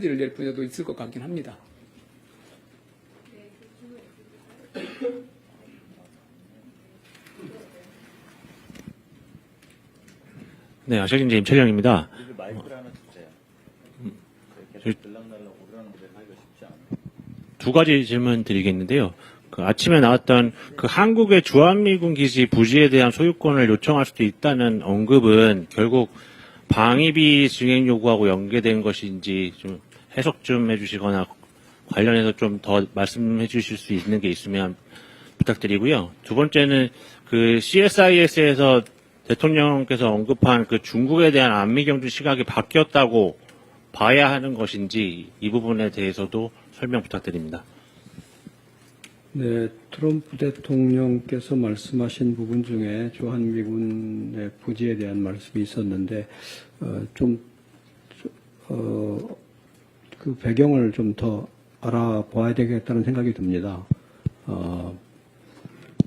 낼 분야도 있을 것 같긴 합니다. 네, 아시아경제 임철영입니다. 마이크를 하나 주세요. 계속 들락날락 오르락내리락 하기가 쉽지 않아요. 두 가지 질문 드리겠는데요. 그 아침에 나왔던 그 한국의 주한미군 기지 부지에 대한 소유권을 요청할 수도 있다는 언급은 결국 방위비 증액 요구하고 연계된 것인지 좀 해석 좀 해주시거나 관련해서 좀 더 말씀해 주실 수 있는 게 있으면 부탁드리고요. 두 번째는 그 CSIS에서 대통령께서 언급한 그 중국에 대한 안미경주 시각이 바뀌었다고 봐야 하는 것인지 이 부분에 대해서도 설명 부탁드립니다. 네, 트럼프 대통령께서 말씀하신 부분 중에 주한미군의 부지에 대한 말씀이 있었는데, 그 배경을 좀 더 알아봐야 되겠다는 생각이 듭니다.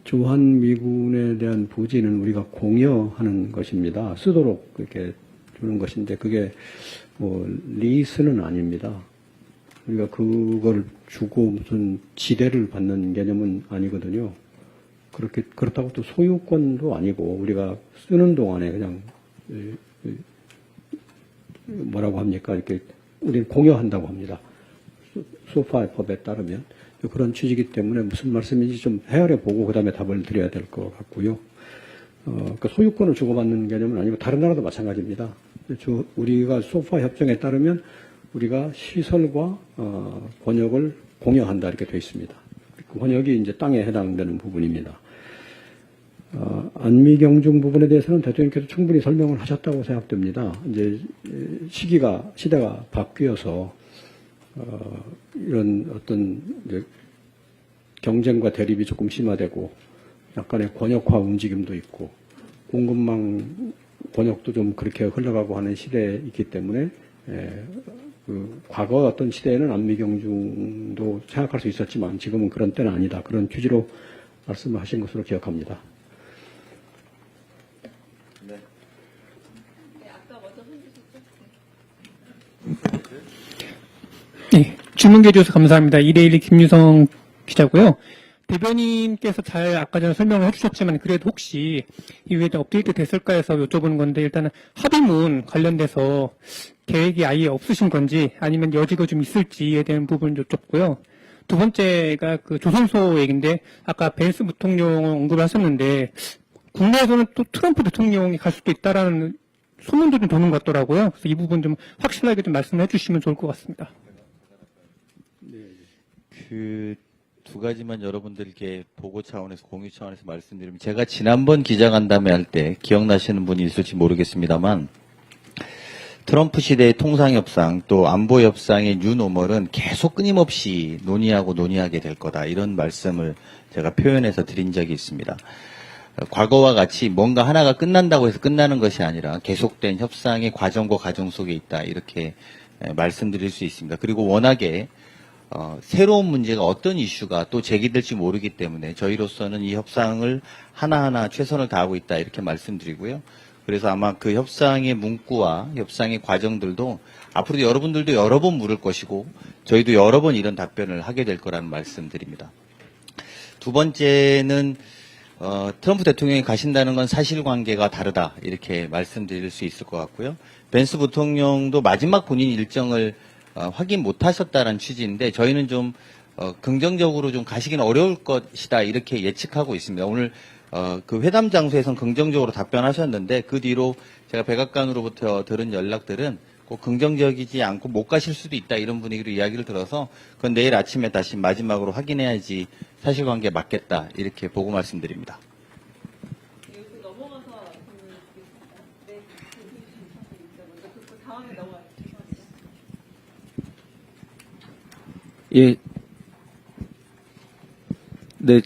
주한미군에 대한 부지는 우리가 공여하는 것입니다. 쓰도록 이렇게 주는 것인데, 그게 뭐, 리스는 아닙니다. 우리가 그걸 주고 무슨 지대를 받는 개념은 아니거든요. 그렇다고 또 소유권도 아니고, 우리가 쓰는 동안에 그냥, 뭐라고 합니까? 이렇게, 우리는 공여한다고 합니다. 소파법에 따르면. 그런 취지이기 때문에 무슨 말씀인지 좀 헤아려 보고 그 다음에 답을 드려야 될 것 같고요. 그러니까 소유권을 주고받는 개념은 아니고 다른 나라도 마찬가지입니다. 우리가 소파 협정에 따르면 우리가 시설과 권역을 공여한다 이렇게 되어 있습니다. 그 권역이 이제 땅에 해당되는 부분입니다. 안미경중 부분에 대해서는 대통령께서 충분히 설명을 하셨다고 생각됩니다. 이제 시대가 바뀌어서 이런 어떤 이제 경쟁과 대립이 조금 심화되고 약간의 권역화 움직임도 있고 공급망 권역도 좀 그렇게 흘러가고 하는 시대에 있기 때문에 그 과거 어떤 시대에는 안미경중도 생각할 수 있었지만 지금은 그런 때는 아니다. 그런 취지로 말씀을 하신 것으로 기억합니다. 네. 네, 질문해 주셔서 감사합니다. 2대1 김유성 기자고요. 대변인께서 잘 아까 전에 설명을 해주셨지만 그래도 혹시 이후에 업데이트 됐을까 해서 여쭤보는 건데 일단은 합의문 관련돼서 계획이 아예 없으신 건지 아니면 여지가 좀 있을지에 대한 부분 여쭙고요. 두 번째가 그 조선소 얘기인데 아까 벤스 부통령 언급을 하셨는데 국내에서는 또 트럼프 대통령이 갈 수도 있다라는 소문도 좀 도는 것 같더라고요. 그래서 이 부분 좀 확실하게 좀 말씀해 주시면 좋을 것 같습니다. 그 두 가지만 여러분들께 보고 차원에서 공유 차원에서 말씀드리면 제가 지난번 기자간담회 할 때 기억나시는 분이 있을지 모르겠습니다만 트럼프 시대의 통상협상 또 안보협상의 뉴노멀은 계속 끊임없이 논의하게 될 거다 이런 말씀을 제가 표현해서 드린 적이 있습니다. 과거와 같이 뭔가 하나가 끝난다고 해서 끝나는 것이 아니라 계속된 협상의 과정과 과정 속에 있다 이렇게 말씀드릴 수 있습니다. 그리고 워낙에 새로운 문제가 어떤 이슈가 또 제기될지 모르기 때문에 저희로서는 이 협상을 하나하나 최선을 다하고 있다 이렇게 말씀드리고요. 그래서 아마 그 협상의 문구와 협상의 과정들도 앞으로도 여러분들도 여러 번 물을 것이고 저희도 여러 번 이런 답변을 하게 될 거라는 말씀드립니다. 두 번째는 트럼프 대통령이 가신다는 건 사실관계가 다르다 이렇게 말씀드릴 수 있을 것 같고요. 벤스 부통령도 마지막 본인 일정을 확인 못하셨다는 취지인데 저희는 좀 긍정적으로 좀 가시기는 어려울 것이다 이렇게 예측하고 있습니다. 오늘 그 회담 장소에선 긍정적으로 답변하셨는데 그 뒤로 제가 백악관으로부터 들은 연락들은 꼭 긍정적이지 않고 못 가실 수도 있다 이런 분위기로 이야기를 들어서 그건 내일 아침에 다시 마지막으로 확인해야지 사실관계 맞겠다 이렇게 보고 말씀드립니다. 예. 네,